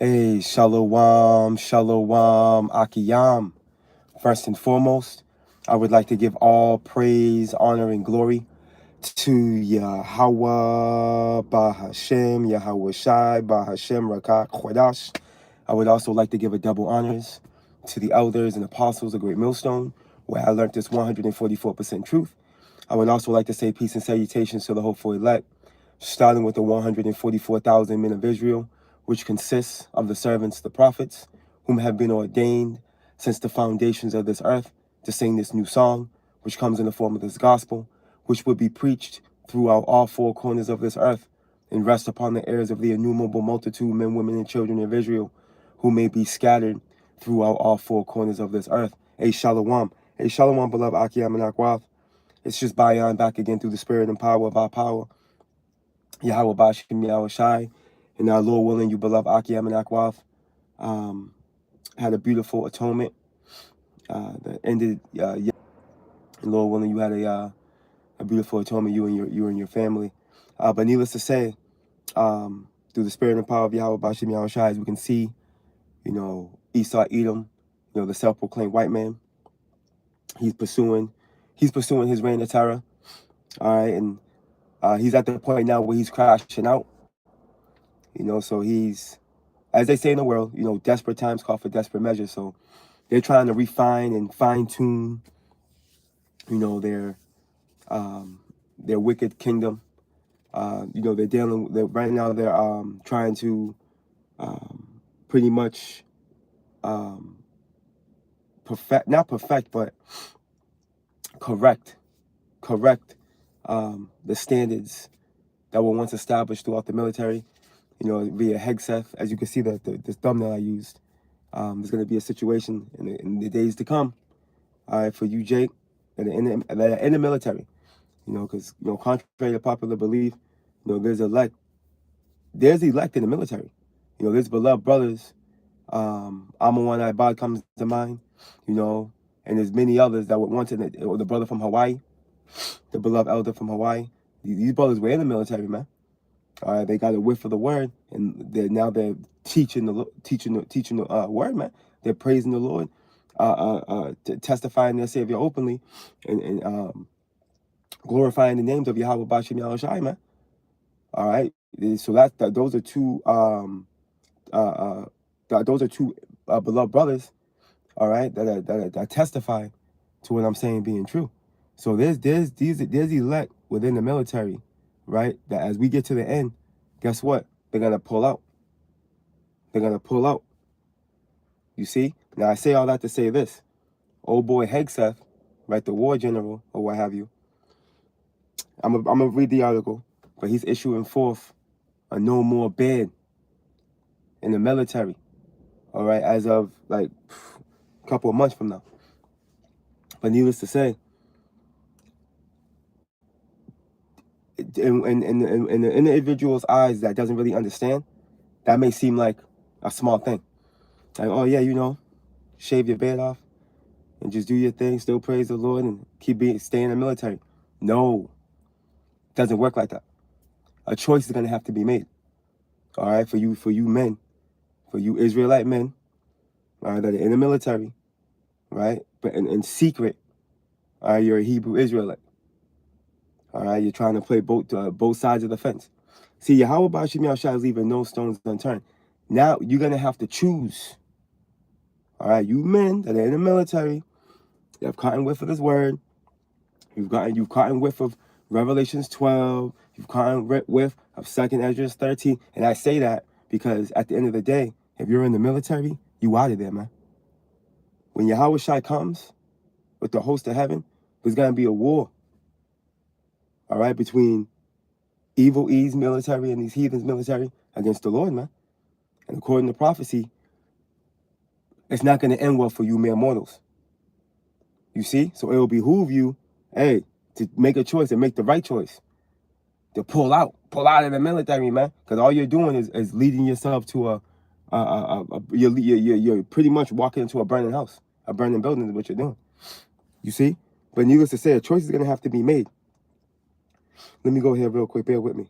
Hey, Shalom, Shalom, Akiyam. First and foremost, I would like to give all praise, honor, and glory to Yahweh, Bahashem, Yahweh Shai, Bahashem, Rakak, Chodash. I would also like to give a double honors to the elders and apostles of Great Millstone, where I learned this 144% truth. I would also like to say peace and salutations to the hopeful elect, starting with the 144,000 men of Israel, which consists of the servants, the prophets, whom have been ordained since the foundations of this earth to sing this new song, which comes in the form of this gospel, which would be preached throughout all four corners of this earth and rest upon the ears of the innumerable multitude, men, women, and children of Israel, who may be scattered throughout all four corners of this earth. A shalom. A shalom, beloved Akiyam and Akwath. It's just Bayan back again through the spirit and power of our power. Yahweh Bashim Yahweh Shai, and our Lord willing, you beloved Akiyam and Akwath, had a beautiful atonement that ended. And Lord willing, you had a beautiful atonement, you and your family. But needless to say, through the spirit and power of Yahweh Bashim Yahweh Shai, as we can see, Esau Edom, the self-proclaimed white man, he's pursuing his reign of terror. All right, and he's at the point now where he's crashing out. So he's, as they say in the world, desperate times call for desperate measures. So they're trying to refine and fine tune, their wicked kingdom. Right now they're trying to pretty much not perfect, but correct the standards that were once established throughout the military, via Hegseth. As you can see, the thumbnail I used, there's going to be a situation in the days to come, for you, Jake, that are in the military, because, contrary to popular belief, there's elect in the military. There's beloved brothers. Amawan Ibad comes to mind, and there's many others that would want to, the brother from Hawaii, the beloved elder from Hawaii. These brothers were in the military, man. All right, they got a whiff of the word, and they're teaching the word, man. They're praising the Lord, testifying their Savior openly, and glorifying the names of Yahweh Bashim Yahweh Shai, man. All right, so those are two beloved brothers. All right, that testify to what I'm saying being true. So there's elect within the military, right? That as we get to the end, guess what? They're gonna pull out. They're gonna pull out. You see? Now I say all that to say this. Old boy Hegseth, right, the war general or what have you. I'm gonna read the article, but he's issuing forth a no more ban in the military. All right, as of like a couple of months from now. But needless to say, in the individual's eyes that doesn't really understand, that may seem like a small thing. Like, oh yeah, shave your beard off and just do your thing, still praise the Lord and stay in the military. No, it doesn't work like that. A choice is gonna have to be made. All right, for you men, for you Israelite men, all right, that are in the military, right? But in secret, all right, you're a Hebrew Israelite. All right, you're trying to play both sides of the fence. See, Yahweh Bashim Yahushua is leaving no stones unturned. Now you're gonna have to choose. All right, you men that are in the military, you have caught in whiff of this word. You've caught in whiff of Revelations 12. You've caught in whiff of 2nd Ezra 13. And I say that because at the end of the day, if you're in the military, you out of there, man. When Yahweh Shai comes with the host of heaven, there's gonna be a war. All right, between Evil E's military and these heathens military against the Lord, man. And according to prophecy, it's not going to end well for you mere mortals. You see? So it will behoove you, hey, to make a choice and make the right choice. To pull out of the military, man. Because all you're doing is leading yourself to you're pretty much walking into a burning house. A burning building is what you're doing. You see? But needless to say, a choice is going to have to be made. Let me go here real quick. Bear with me.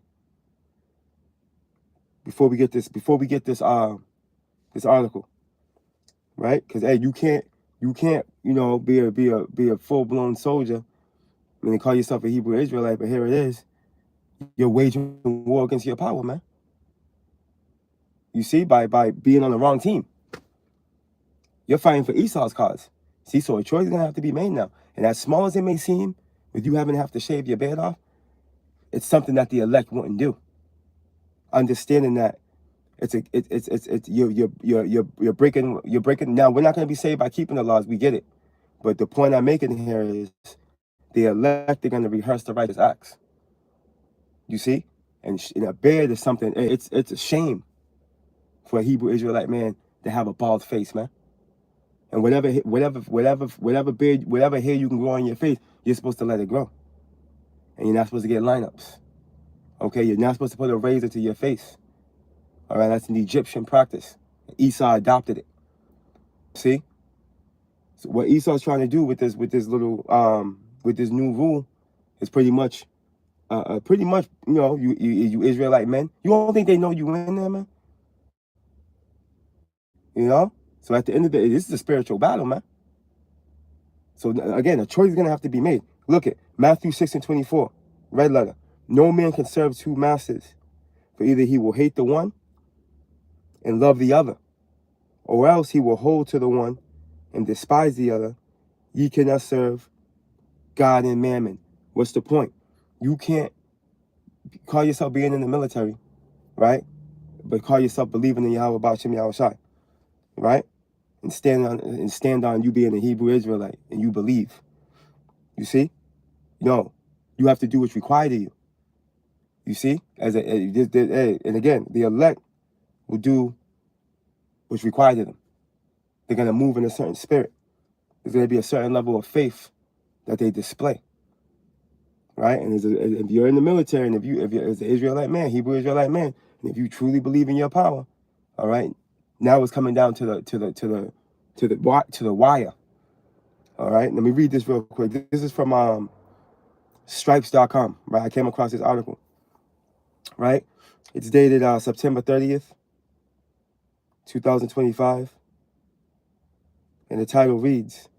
Before we get this this article, right? Because hey, you can't, you know, be a full-blown soldier when they call yourself a Hebrew Israelite, but here it is, you're waging war against your power, man. You see, by being on the wrong team, you're fighting for Esau's cause. See, so a choice is gonna have to be made now, and as small as it may seem, with you having to have to shave your beard off, it's something that the elect wouldn't do. Understanding that you're breaking. Now we're not going to be saved by keeping the laws. We get it, but the point I'm making here is the elect are going to rehearse the righteous acts. You see, and a beard is something. It's a shame for a Hebrew Israelite man to have a bald face, man. And whatever beard, whatever hair you can grow on your face, you're supposed to let it grow, and you're not supposed to get lineups. Okay, you're not supposed to put a razor to your face. All right, that's an Egyptian practice. Esau adopted it. See, so what Esau's trying to do with this little with this new rule is pretty much, you know, you Israelite men, you don't think they know you in there, man? You know. So at the end of the day, this is a spiritual battle, man. So again, a choice is gonna have to be made. Look at Matthew 6:24, red letter. No man can serve two masters, for either he will hate the one and love the other, or else he will hold to the one and despise the other. Ye cannot serve God and mammon. What's the point? You can't call yourself being in the military, right? But call yourself believing in Yahweh Ba'ashem Yahushai, right? And stand on you being a Hebrew Israelite and you believe. You see? No, you have to do what's required of you. You see? And again, the elect will do what's required of them. They're going to move in a certain spirit. There's going to be a certain level of faith that they display, right? And if you're in the military, and if you're as an Israelite man, Hebrew Israelite man, and if you truly believe in your power, all right, now it's coming down to the wire. All right, let me read this real quick. This is from Stripes.com, right? I came across this article, right? It's dated September 30th, 2025. And the title reads,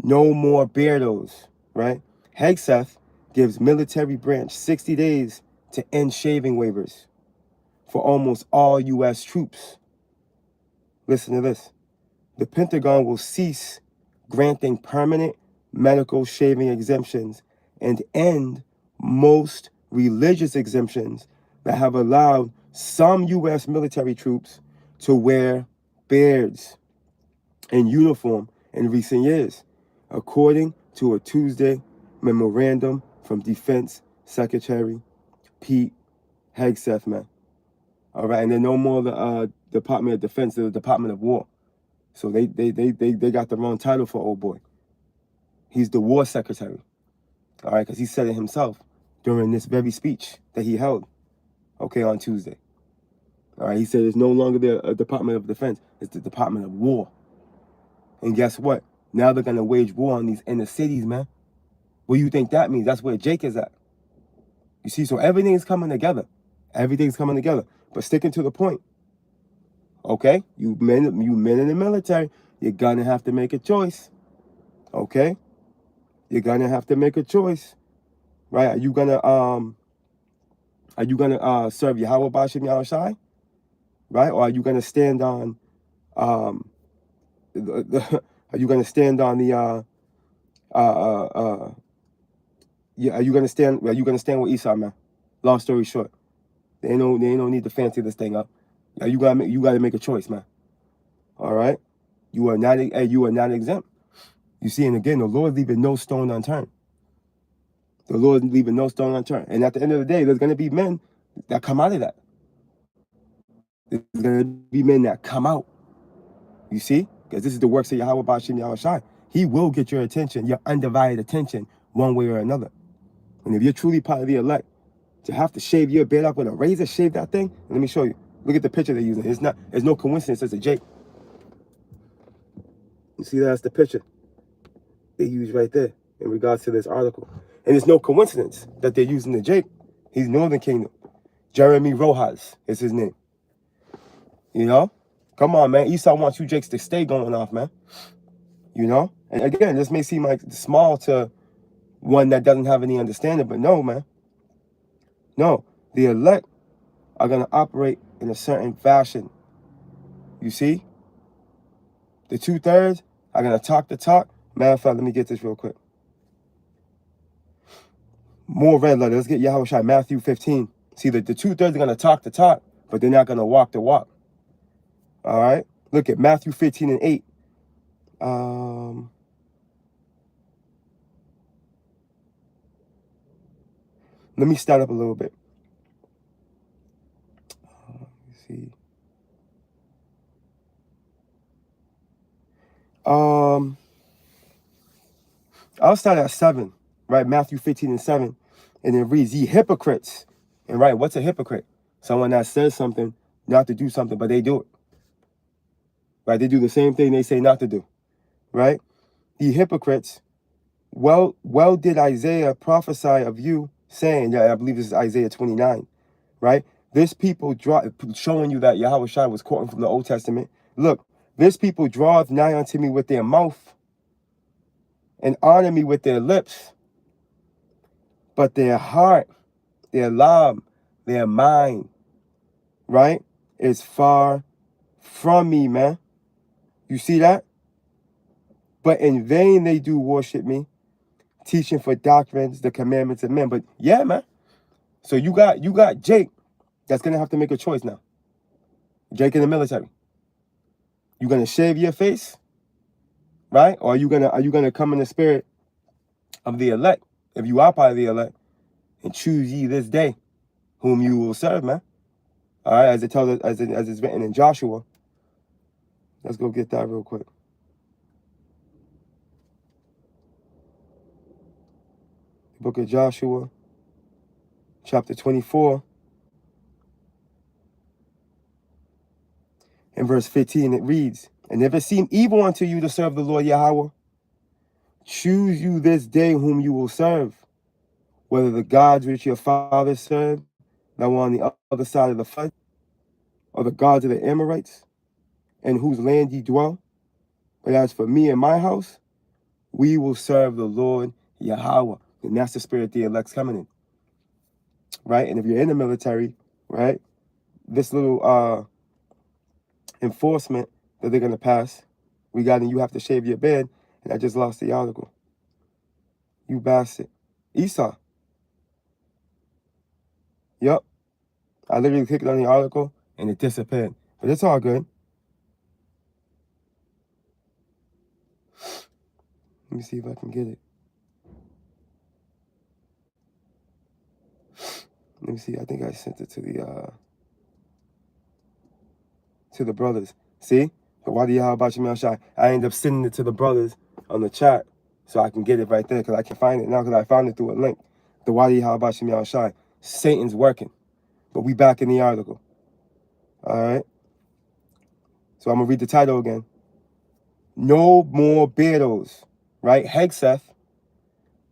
"No More Beardos," right? Hegseth gives military branch 60 days to end shaving waivers for almost all U.S. troops. Listen to this. The Pentagon will cease granting permanent medical shaving exemptions and end most religious exemptions that have allowed some U.S. military troops to wear beards in uniform in recent years, according to a Tuesday memorandum from Defense Secretary Pete Hegseth, man. All right, and then no more the Department of Defense, the Department of War. So they got the wrong title for old boy. He's the War Secretary. All right, because he said it himself during this very speech that he held, okay, on Tuesday. All right, he said it's no longer the Department of Defense, it's the Department of War. And guess what? Now they're going to wage war on these inner cities, man. What do you think that means? That's where Jake is at. You see, so everything is coming together. Everything's coming together. But sticking to the point, okay? You men in the military, you're going to have to make a choice, okay? You're going to have to make a choice, right? Are you going to serve Yahweh Ba'ashem Yahushai, right? Or are you going to stand on, are you going to stand on the, are you going to stand with Esau, man? Long story short, they ain't no need to fancy this thing up. You got to make a choice, man. All right? You are not exempt. You see, and again, the Lord leaving no stone unturned. The Lord leaving no stone unturned. And at the end of the day, there's going to be men that come out of that. There's going to be men that come out. You see? Because this is the works of Yahweh Ba'ashem Yahushai. He will get your attention, your undivided attention, one way or another. And if you're truly part of the elect, to have to shave your beard up with a razor, shave that thing, let me show you. Look at the picture they're using. There's no coincidence, it's a Jake. You see, that's the picture they use right there in regards to this article. And it's no coincidence that they're using the Jake. He's Northern Kingdom. Jeremy Rojas is his name. You know? Come on, man. Esau wants you jakes to stay going off, man. You know? And again, this may seem like small to one that doesn't have any understanding, but no, man. No. The elect are going to operate in a certain fashion. You see? The 2/3 are going to talk the talk. Matter of fact, let me get this real quick. More red letter. Let's get Yahushua, Matthew 15. See, the 2/3 are going to talk the talk, but they're not going to walk the walk. All right? Look at Matthew 15 and 8. Let me start up a little bit. Let me see. I'll start at 7, right? Matthew 15 and 7. And it reads, ye hypocrites. And right, what's a hypocrite? Someone that says something, not to do something, but they do it. Right? They do the same thing they say not to do. Right? Ye hypocrites, well did Isaiah prophesy of you, saying, yeah, I believe this is Isaiah 29, right? This people showing you that Yahushua was quoting from the Old Testament. Look, this people draweth nigh unto me with their mouth and honor me with their lips, but their heart, their love, their mind, right, is far from me, man. You see that? But in vain they do worship me, teaching for doctrines, the commandments of men. But yeah, man. So you got Jake that's gonna have to make a choice now. Jake in the military. You gonna shave your face, right? Or are you gonna come in the spirit of the elect, if you are part of the elect, and choose ye this day whom you will serve, man? All right, as it tells us, as it's written in Joshua. Let's go get that real quick. Book of Joshua, chapter 24. In verse 15, it reads, and if it seem evil unto you to serve the Lord Yahweh, choose you this day whom you will serve, whether the gods which your fathers served, that were on the other side of the flood, or the gods of the Amorites, in whose land ye dwell. But as for me and my house, we will serve the Lord Yahweh. And that's the spirit the elect's coming in. Right? And if you're in the military, right, this little enforcement that they're going to pass regarding you have to shave your beard, and I just lost the article. You bastard. Esau. Yup. I literally clicked on the article and it disappeared. But it's all good. Let me see if I can get it. Let me see. I think I sent it to the brothers. See? But why do y'all about your shot? I end up sending it to the brothers on the chat so I can get it right there because I can find it now because I found it through a link. The Wadi Habashim Yahshai. Satan's working. But we back in the article. All right? So I'm going to read the title again. No more beardos. Right? Hegseth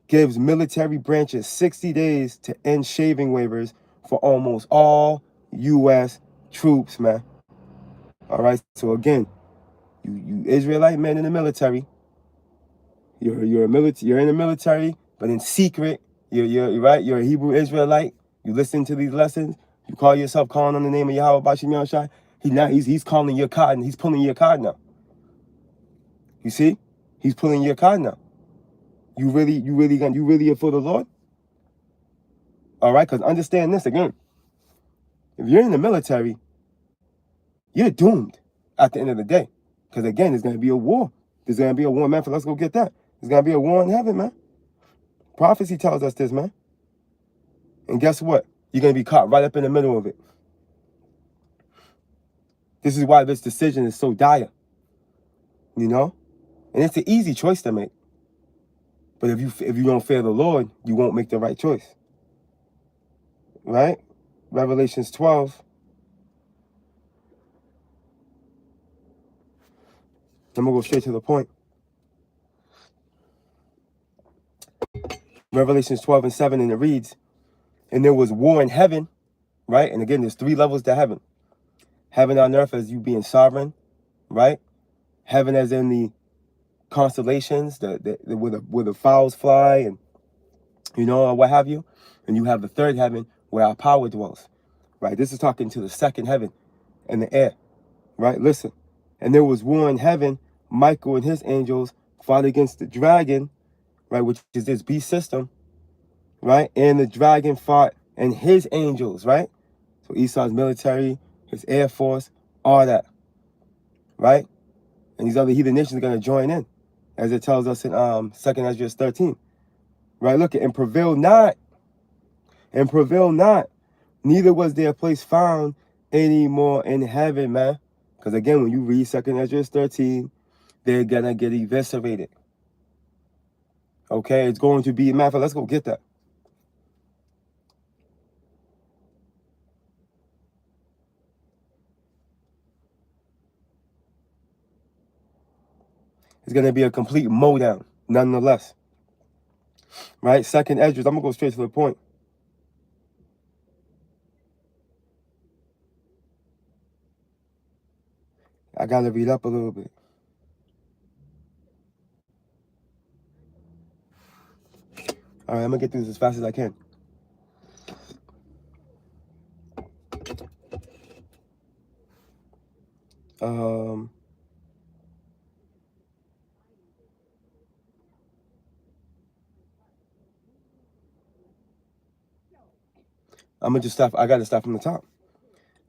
gives military branches 60 days to end shaving waivers for almost all U.S. troops, man. All right? So again, you Israelite men in the military, you're in the military, but in secret, you're right. You're a Hebrew Israelite. You listen to these lessons. You call yourself calling on the name of Yahweh Bashim Yahushai. He's calling your card and he's pulling your card now. You see, he's pulling your card now. You really are for the Lord. All right, because understand this again. If you're in the military, you're doomed at the end of the day. Because again, there's going to be a war. There's going to be a war, man. Let's go get that. There's going to be a war in heaven, man. Prophecy tells us this, man. And guess what? You're going to be caught right up in the middle of it. This is why this decision is so dire. You know? And it's an easy choice to make. But if you don't fear the Lord, you won't make the right choice. Right? Revelations 12. I'm going to go straight to the point. Revelations 12 and 7, and it reads, and there was war in heaven, right? And again, there's 3 levels to heaven. Heaven on earth as you being sovereign, right? Heaven as in the constellations, where the fowls fly, and or what have you. And you have the third heaven where our power dwells, right? This is talking to the second heaven and the air, right? Listen. And there was war in heaven. Michael and his angels fought against the dragon, right, which is this beast system, right? And the dragon fought and his angels, right? So Esau's military, his air force, all that, right? And these other heathen nations are going to join in, as it tells us in 2nd Ezra 13, right? Look, and prevail not, neither was their place found anymore in heaven, man. Because again, when you read 2nd Ezra 13, they're going to get eviscerated. Okay, it's going to be, matter of fact, let's go get that. It's going to be a complete mowdown, nonetheless. Right? 2nd Ezra, I'm going to go straight to the point. I got to read up a little bit. All right, I'm going to get through this as fast as I can. I'm going to just stop. I got to start from the top.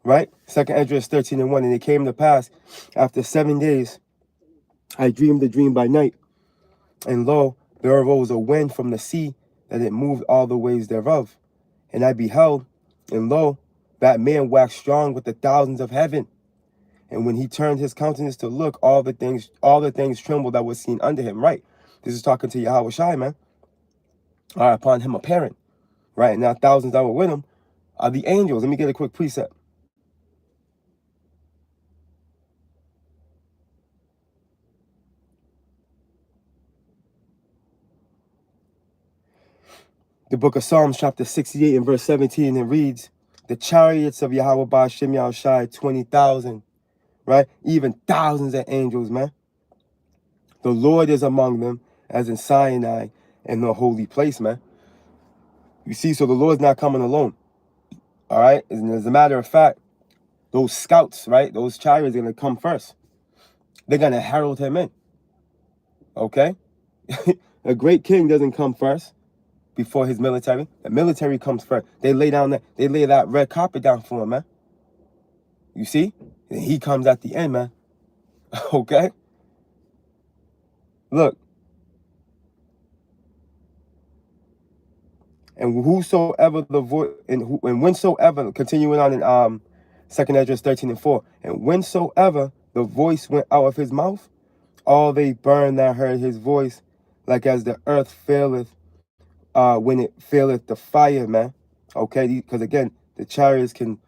Right? 2nd Ezra 13:1. And it came to pass, after 7 days, I dreamed a dream by night. And lo, there arose a wind from the sea, that it moved all the waves thereof. And I beheld, and lo, that man waxed strong with the thousands of heaven. And when he turned his countenance to look, all the things trembled that was seen under him. Right? This is talking to Yahweh Shai, man. All right, upon him apparent. Right? And now thousands that were with him are the angels. Let me get a quick precept. The book of Psalms, chapter 68 and verse 17, it reads, the chariots of Yahweh Ba'ashem Yahushai, 20,000, right? Even thousands of angels, man. The Lord is among them, as in Sinai and the holy place, man. You see, so the Lord's not coming alone, all right? And as a matter of fact, those scouts, right? Those chariots are going to come first. They're going to herald him in, okay? A great king doesn't come first before his military. The military comes first. They lay that red carpet down for him, man. You see? And he comes at the end, man. Okay? Look. And whosoever the voice, and whensoever, continuing on in 2nd Ezra 13:4, and whensoever the voice went out of his mouth, all they burned that heard his voice, like as the earth faileth when it faileth the fire, man. Okay, because again, the chariots can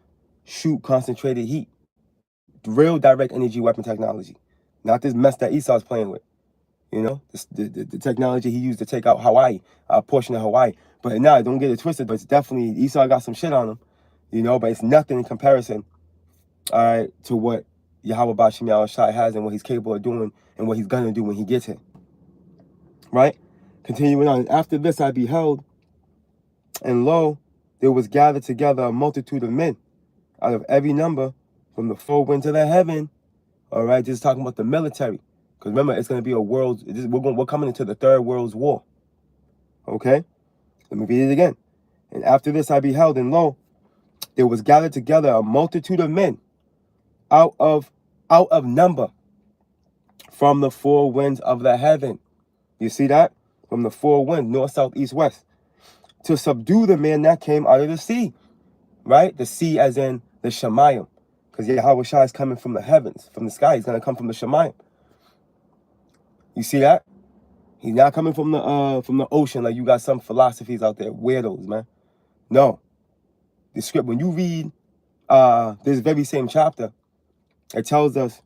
shoot concentrated heat, real direct energy weapon technology, not this mess that Esau's playing with. You know, the technology he used to take out Hawaii, a portion of Hawaii. But nah, don't get it twisted. But it's definitely, Esau got some shit on him, you know. But it's nothing in comparison, all right, to what Yahweh Ba'ashem Yahushai has and what he's capable of doing and what he's gonna do when he gets here. Right? Continuing on. After this, I beheld, and lo, there was gathered together a multitude of men out of every number, from the four winds of the heaven. All right, just talking about the military. Because remember, it's going to be a world. We're coming into the third world's war. Okay? Let me read it again. And after this I beheld, and lo, there was gathered together a multitude of men out of number from the four winds of the heaven. You see that? From the four winds, north, south, east, west. To subdue the man that came out of the sea. Right? The sea as in the Shemayim. Because Yahweh Shai is coming from the heavens, from the sky. He's going to come from the Shemayim. You see that? He's not coming from the ocean like you got some philosophies out there, weirdos, man. No. The script, when you read this very same chapter, it tells us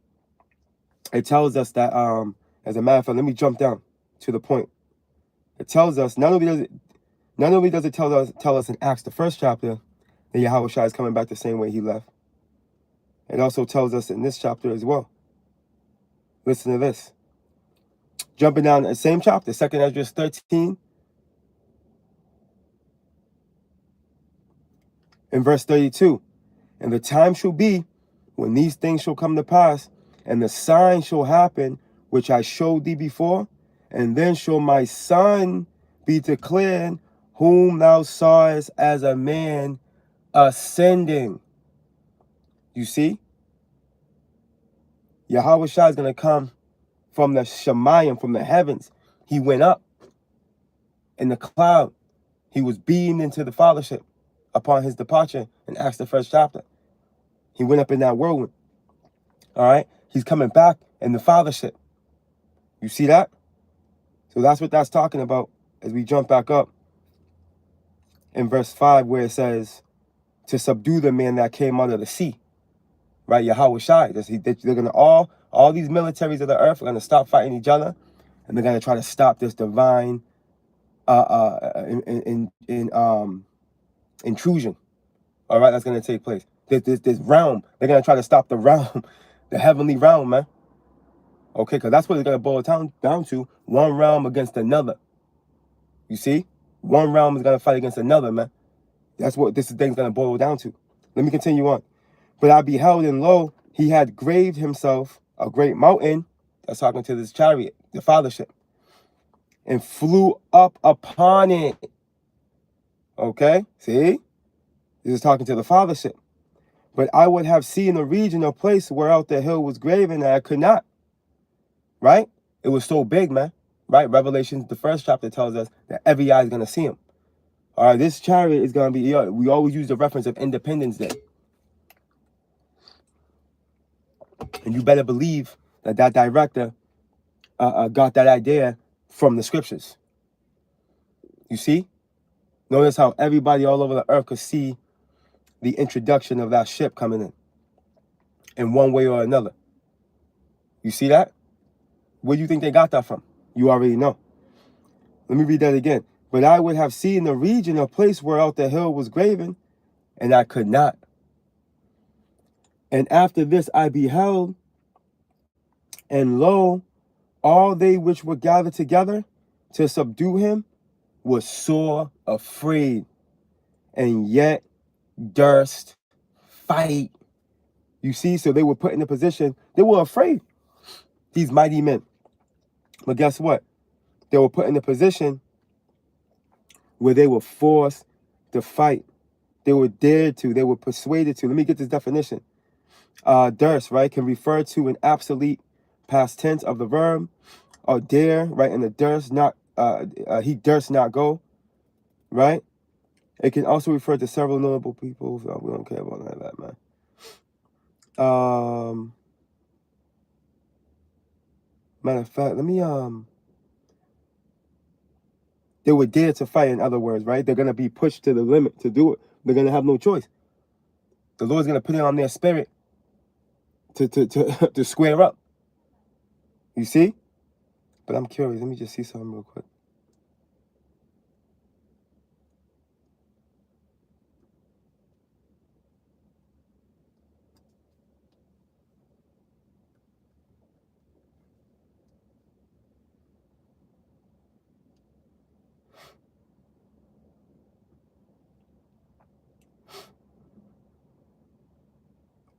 that as a matter of fact, let me jump down to the point. It tells us not only does it tell us in Acts, the first chapter, that Yahweh Shai is coming back the same way he left. It also tells us in this chapter as well. Listen to this. Jumping down the same chapter, 2nd Ezra 13 and verse 32. And the time shall be when these things shall come to pass, and the sign shall happen, which I showed thee before, and then shall my son be declared, whom thou sawest as a man ascending. You see? Yahweh Shai is going to come from the Shemayim, from the heavens. He went up in the cloud. He was beamed into the fathership upon his departure in Acts the 1st chapter. He went up in that whirlwind. All right? He's coming back in the fathership. You see that? So that's what that's talking about as we jump back up in verse 5 where it says, to subdue the man that came out of the sea. Right? Yahweh Shai. They're going to all these militaries of the earth are going to stop fighting each other, and they're going to try to stop this divine intrusion. All right? That's going to take place. This realm. They're going to try to stop the realm, the heavenly realm, man. Okay? Because that's what it's going to boil down to. One realm against another. You see? One realm is going to fight against another, man. That's what this thing's going to boil down to. Let me continue on. But I beheld, and lo, he had graved himself a great mountain. That's talking to this chariot, the fathership. And flew up upon it. Okay? See? This is talking to the fathership. But I would have seen a region or place whereout the hill was graven, and I could not. Right? It was so big, man. Right? Revelation, the 1st chapter tells us that every eye is going to see him. All right, this chariot is going to be, we always use the reference of Independence Day. And you better believe that that director got that idea from the scriptures. You see? Notice how everybody all over the earth could see the introduction of that ship coming in one way or another. You see that? Where do you think they got that from? You already know. Let me read that again. But I would have seen the region or place whereout the hill was graven, and I could not. And after this I beheld, and lo, all they which were gathered together to subdue him were sore afraid, and yet durst fight. You see, so they were put in a position, they were afraid, these mighty men. But guess what? They were put in a position where they were forced to fight. They were dared to, they were persuaded to. Let me get this definition. Durst, right, can refer to an absolute past tense of the verb, or dare, right, and the durst not, he durst not go, right? It can also refer to several notable people. So we don't care about none of that, man. Matter of fact, let me, they were dared to fight, in other words, right? They're going to be pushed to the limit to do it. They're going to have no choice. The Lord's going to put it on their spirit to square up. You see? But I'm curious. Let me just see something real quick.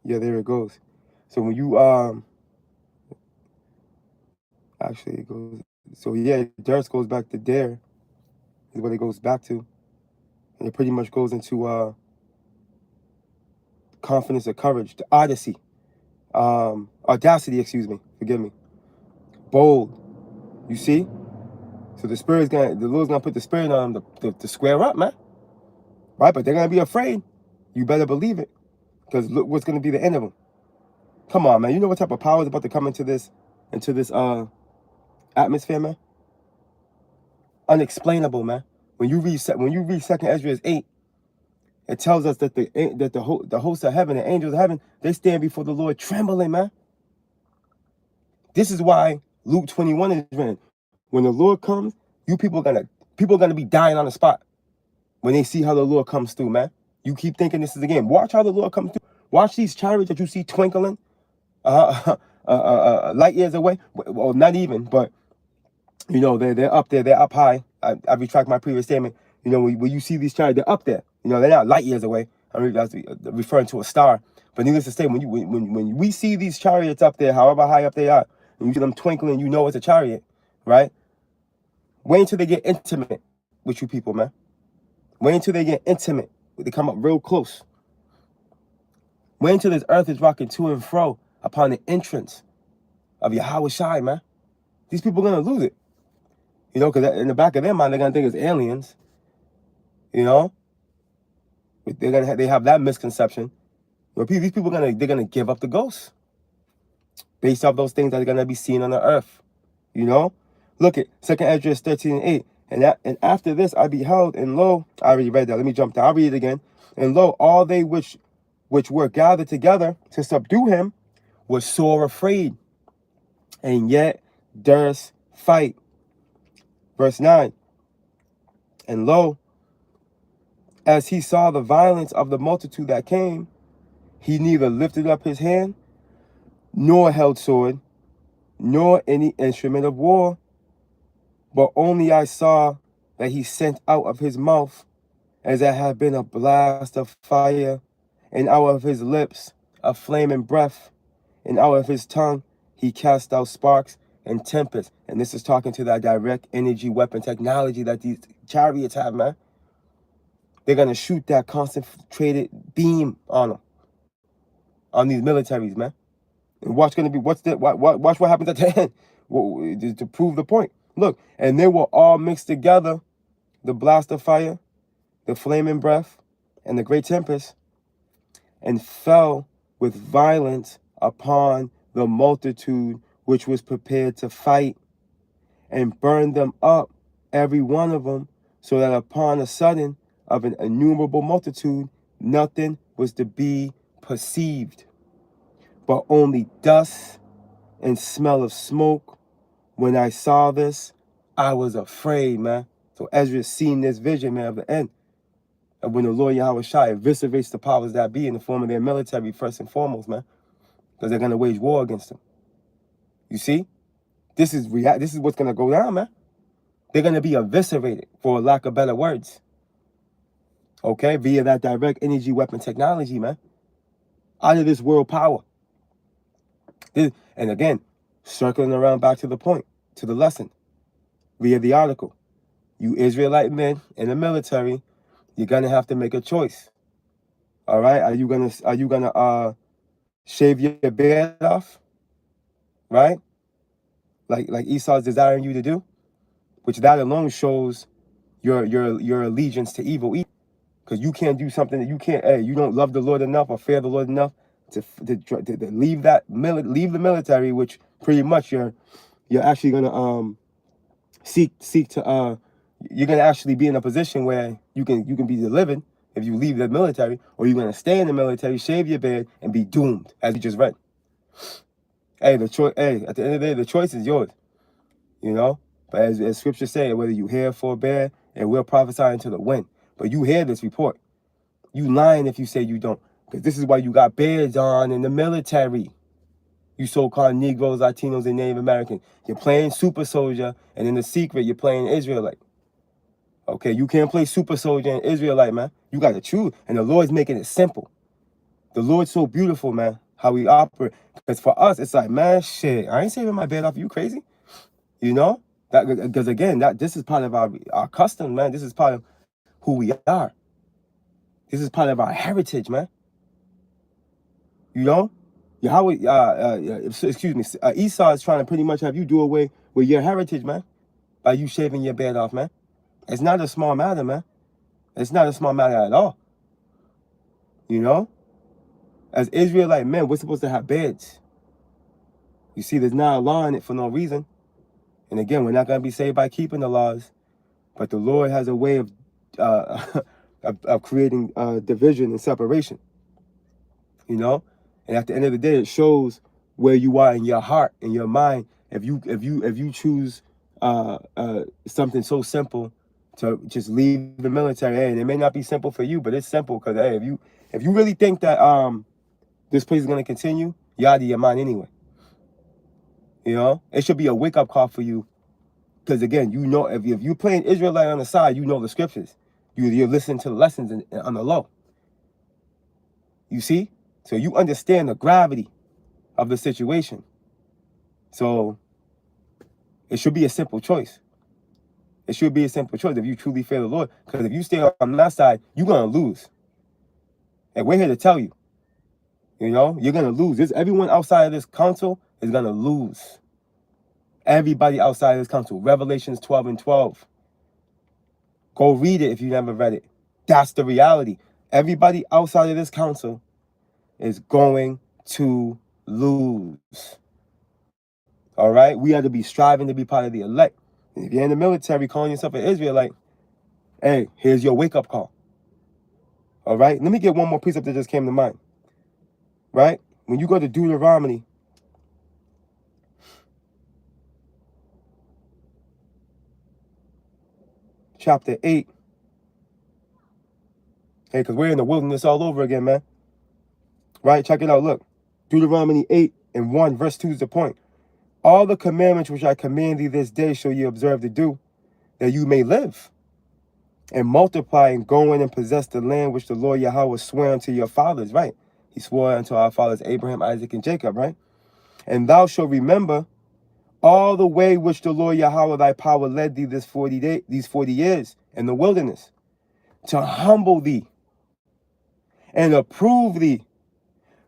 Yeah, there it goes. So when you, actually it goes, so yeah, durst goes back to dare, is what it goes back to. And it pretty much goes into confidence or courage, the audacity, excuse me, forgive me. Bold. You see? So the Lord's gonna put the spirit on them to square up, man. Right? But they're gonna be afraid. You better believe it. Because look what's gonna be the end of them. Come on, man. You know what type of power is about to come into this atmosphere, man? Unexplainable, man. When you read 2nd Ezra 8, it tells us that the hosts of heaven, the angels of heaven, they stand before the Lord trembling, man. This is why Luke 21 is written. When the Lord comes, people are gonna be dying on the spot when they see how the Lord comes through, man. You keep thinking this is a game. Watch how the Lord comes through. Watch these chariots that you see twinkling light years away. Well, not even, but you know, they're up there, they're up high. I retract my previous statement. You know, when you see these chariots, they're up there. You know, they're not light years away. I'm referring to a star. But needless to say, when we see these chariots up there, however high up they are, and you see them twinkling, you know it's a chariot, right? Wait until they get intimate with you people, man. Wait until they get intimate. They come up real close. Wait until this earth is rocking to and fro upon the entrance of Yahweh Shai, man. These people are going to lose it. You know, because in the back of their mind, they're going to think it's aliens. You know? They have that misconception. You know, these people they're gonna give up the ghost based off those things that are gonna be seen on the earth. You know? Look at 2 Esdras 13:8. And after this I beheld, and lo, I already read that. Let me jump down. I'll read it again. And lo, all they which were gathered together to subdue him were sore afraid, and yet durst fight. Verse 9. And lo, as he saw the violence of the multitude that came, he neither lifted up his hand, nor held sword, nor any instrument of war, but only I saw that he sent out of his mouth, as there had been a blast of fire, and out of his lips a flaming breath, and out of his tongue he cast out sparks and tempests. And this is talking to that direct energy weapon technology that these chariots have, man. They're going to shoot that concentrated beam on them, on these militaries, man. And watch what happens at the end to prove the point. Look, and they were all mixed together, the blast of fire, the flaming breath, and the great tempest, and fell with violence upon the multitude which was prepared to fight, and burned them up, every one of them, so that upon a sudden of an innumerable multitude, nothing was to be perceived, but only dust and smell of smoke. When I saw this, I was afraid, man. So Ezra's seen this vision, man, of the end. And when the Lord Yahweh Shai eviscerates the powers that be in the form of their military, first and foremost, man. Because they're going to wage war against them. You see? This is what's going to go down, man. They're going to be eviscerated, for lack of better words. Okay? Via that direct energy weapon technology, man. Out of this world power. And again, circling around back to the point, to the lesson, via the article. You Israelite men in the military, you're going to have to make a choice. All right? Are you going to shave your beard off? Right? Like Esau's desiring you to do? Which that alone shows your allegiance to evil. Because you can't do something that you don't love the Lord enough or fear the Lord enough to leave leave the military, which pretty much you're actually gonna seek to you're gonna actually be in a position where you can be delivered if you leave the military, or you're gonna stay in the military, shave your beard, and be doomed, as we just read. Hey, at the end of the day, the choice is yours. You know? But as scripture say, whether you hear forbear, and we'll prophesy into the wind. But you hear this report. You lying if you say you don't. Because this is why you got beards on in the military. You so-called Negroes, Latinos, and Native Americans. You're playing super soldier, and in the secret, you're playing Israelite. Okay, you can't play super soldier and Israelite, man. You got to choose. And the Lord's making it simple. The Lord's so beautiful, man, how we operate. Because for us, it's like, man, shit, I ain't saving my beard off. You crazy? You know? Because again, this is part of our custom, man. This is part of who we are. This is part of our heritage, man. You know? Esau is trying to pretty much have you do away with your heritage, man, by you shaving your beard off, man. It's not a small matter, man. It's not a small matter at all. You know? As Israelite men, we're supposed to have beards. You see, there's not a law in it for no reason. And again, we're not going to be saved by keeping the laws. But the Lord has a way of creating division and separation. You know? And at the end of the day, it shows where you are in your heart, in your mind. If you choose something so simple to just leave the military, hey, and it may not be simple for you, but it's simple because hey, if you really think that this place is gonna continue, you're out of your mind anyway. You know, it should be a wake-up call for you. Because again, you know, if you're playing Israelite on the side, you know the scriptures. You're listening to the lessons on the low. You see? So you understand the gravity of the situation. So it should be a simple choice. It should be a simple choice if you truly fear the Lord. Because if you stay on that side, you're going to lose. And we're here to tell you, you know, you're going to lose. Everyone outside of this council is going to lose. Everybody outside of this council. Revelations 12:12. Go read it if you never read it. That's the reality. Everybody outside of this council is going to lose. All right? We have to be striving to be part of the elect. And if you're in the military calling yourself an Israelite, hey, here's your wake-up call. All right? Let me get one more precept that just came to mind. Right? When you go to Deuteronomy, chapter 8. Hey, because we're in the wilderness all over again, man. Right? Check it out. Look. Deuteronomy 8:1, verse 2 is the point. All the commandments which I command thee this day shall ye observe to do, that you may live, and multiply, and go in and possess the land which the Lord Yahweh sware unto your fathers, right? He swore unto our fathers Abraham, Isaac, and Jacob, right? And thou shalt remember all the way which the Lord Yahweh thy power led thee these 40 years in the wilderness, to humble thee and approve thee,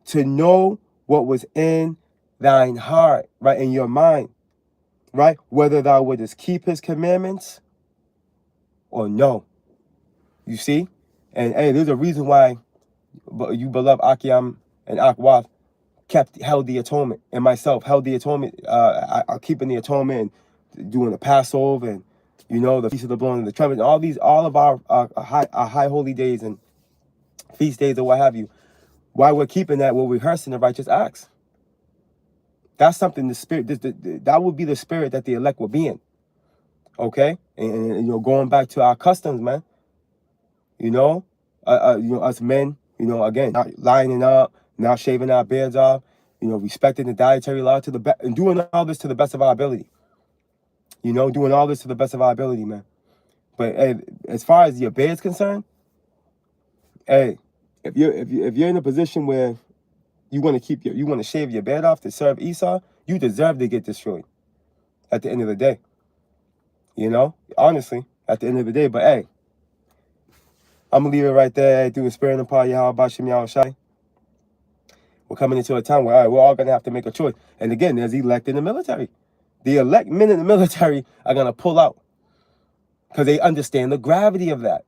to know what was in thine heart, right, in your mind, right, whether thou wouldest keep his commandments or no. You see? And hey, there's a reason why you beloved Akiam and Akwath held the atonement, and myself held the atonement, keeping the atonement and doing the Passover, and you know, the Feast of the Blowing of the Trumpet, and all of our high holy days and feast days or what have you. Why we're keeping that, we're rehearsing the righteous acts. That's something the spirit, that would be the spirit that the elect will be in. Okay? And you know, going back to our customs, man. You know, us men, you know, again, not lining up, not shaving our beards off, you know, respecting the dietary law to the best, and doing all this to the best of our ability. You know, doing all this to the best of our ability, man. But hey, as far as your beard's concerned, hey, if you're in a position where you want to shave your beard off to serve Esau, you deserve to get destroyed. At the end of the day, you know, honestly, at the end of the day. But hey, I'm gonna leave it right there. Through the spirit and the power of Yahweh Bashem Yahushai. We're coming into a time where all right, we're all gonna have to make a choice. And again, there's elect in the military. The elect men in the military are gonna pull out because they understand the gravity of that.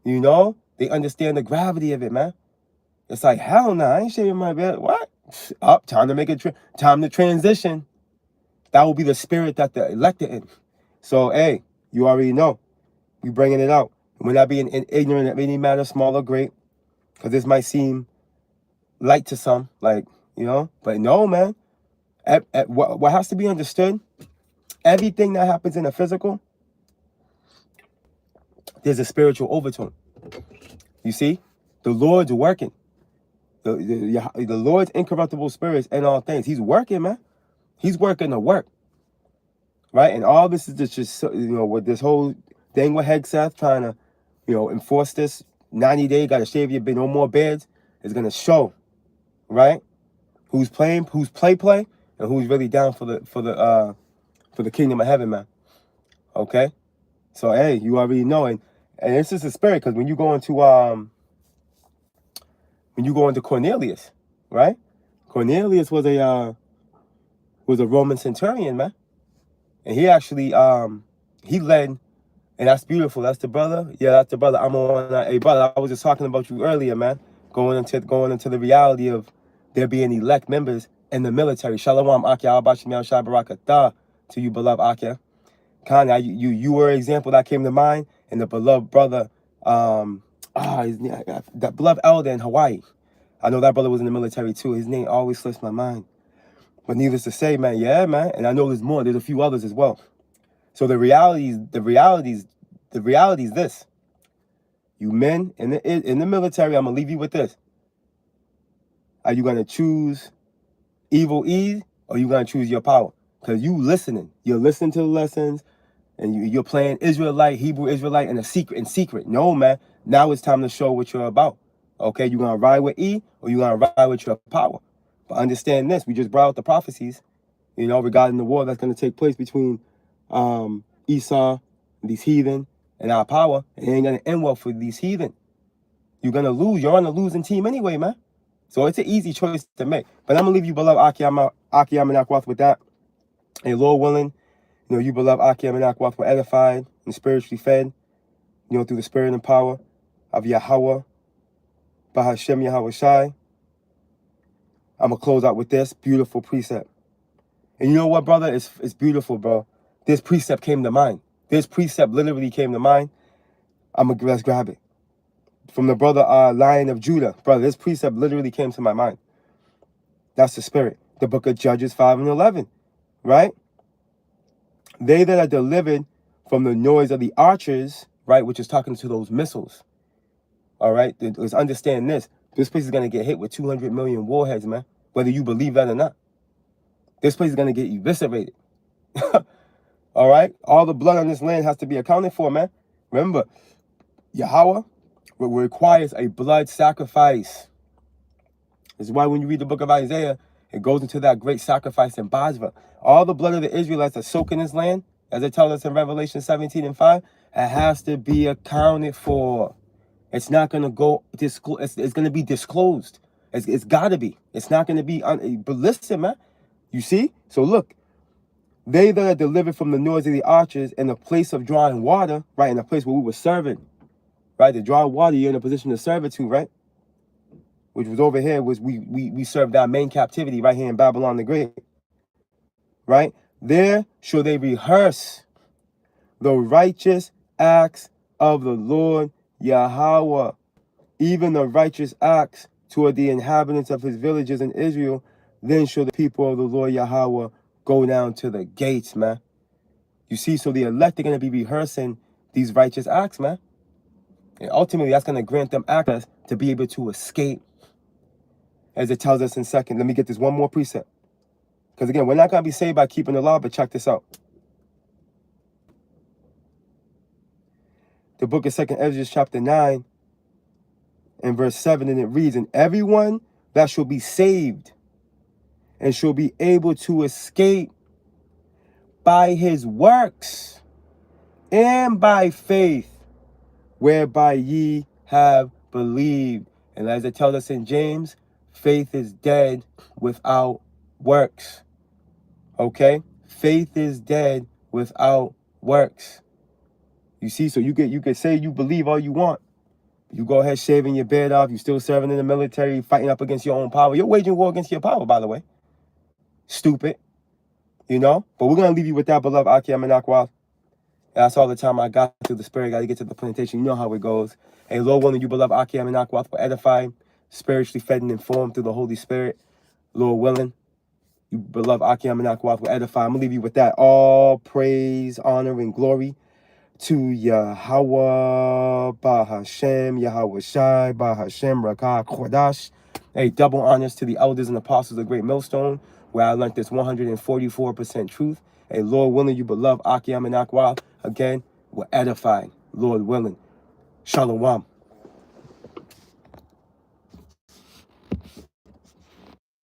You know, they understand the gravity of it, man. It's like, hell no, I ain't shaving my beard. What? Up, time to make a time to transition. That will be the spirit that the elected in. So, hey, you already know. We bringing it out. We're not being ignorant of any matter, small or great, because this might seem light to some, like, you know, but no, man. What has to be understood, everything that happens in the physical, there's a spiritual overtone. You see, the Lord's working. The Lord's incorruptible spirits and all things. He's working, man. He's working the work, right? And all this is just you know, with this whole thing with Hegseth trying to, you know, enforce this 90-day, got to shave your beard, no more beards, is gonna show, right? Who's play, and who's really down for the kingdom of heaven, man. Okay, so hey, you already know, and it's just a spirit, because when you go into Cornelius, right? Cornelius was a Roman centurion, man, and he actually he led, and that's beautiful. That's the brother. Yeah, that's the brother. I'm on. Hey, brother, I was just talking about you earlier, man. Going into the reality of there being elect members in the military. Shalom, Akia, Abashim Yahushai Barakatah, to you, beloved Akia. Kanye, you were an example that came to mind, and the beloved brother, that beloved elder in Hawaii. I know that brother was in the military too. His name always slips my mind. But needless to say, man, yeah, man. And I know there's more. There's a few others as well. So the reality is this. You men in the military, I'm gonna leave you with this. Are you gonna choose evil ease or you gonna choose your power? Because you listening. You're listening to the lessons, and you're playing Israelite, Hebrew Israelite in secret. No, man. Now it's time to show what you're about. Okay, you gonna ride with E, or you gonna ride with your power? But understand this: we just brought out the prophecies, regarding the war that's gonna take place between Esau, these heathen, and our power. It ain't gonna end well for these heathen. You're gonna lose. You're on the losing team anyway, man. So it's an easy choice to make. But I'm gonna leave you, beloved Akiyama and Akwath, with that. And Lord willing, you beloved Akiyama and Akwath were edified and spiritually fed, through the spirit and power of Yahweh, Bahashem Yahweh Shai. I'm gonna close out with this beautiful precept. And you know what, brother? It's beautiful, bro. This precept came to mind. This precept literally came to mind. Let's grab it. From the brother Lion of Judah. Brother, this precept literally came to my mind. That's the spirit. The book of Judges 5 and 11. Right? They that are delivered from the noise of the archers, right, which is talking to those missiles. All right? Let's understand this. This place is going to get hit with 200 million warheads, man. Whether you believe that or not. This place is going to get eviscerated. All right? All the blood on this land has to be accounted for, man. Remember, Yahweh requires a blood sacrifice. This is why when you read the book of Isaiah, it goes into that great sacrifice in Basra. All the blood of the Israelites that soak in this land, as it tells us in Revelation 17 and 5, it has to be accounted for. It's not going to go, it's going to be disclosed. It's got to be. It's not going to be, but listen, man. You see? So look, they that are delivered from the noise of the archers in the place of drawing water, right, in the place where we were serving, right, to draw water, you're in a position of servitude, right? Which was over here, was we served our main captivity right here in Babylon the Great, right? There shall they rehearse the righteous acts of the Lord Yahweh, even the righteous acts toward the inhabitants of his villages in Israel. Then shall the people of the Lord Yahweh go down to the gates, man. You see, so the elect are going to be rehearsing these righteous acts, man. And ultimately, that's going to grant them access to be able to escape. As it tells us in second, let me get this one more precept. Because again, we're not going to be saved by keeping the law, but check this out. The book of 2nd Ezra chapter 9 and verse 7, and it reads, and everyone that shall be saved and shall be able to escape by his works and by faith, whereby ye have believed. And as it tells us in James, faith is dead without works. Okay? Faith is dead without works. You see, so you could say you believe all you want. You go ahead shaving your beard off, you still serving in the military, fighting up against your own power. You're waging war against your power, by the way. Stupid. But we're going to leave you with that, beloved Akiyam and Akwath. That's all the time I got to the spirit. Got to get to the plantation. You know how it goes. Hey, Lord willing, you beloved Akiyam and Akwath were edified, spiritually fed and informed through the Holy Spirit. Lord willing, you beloved Akiyam and Akwath were edified. I'm going to leave you with that. All praise, honor, and glory to Yahweh, Bahashem, Yahweh Shai, Bahashem, Rakah, Kodash. Hey, double honors to the elders and apostles of Great Millstone, where I learned this 144% truth. Hey, Lord willing, you beloved Akiyam and Akwath, again, were edified. Lord willing. Shalom.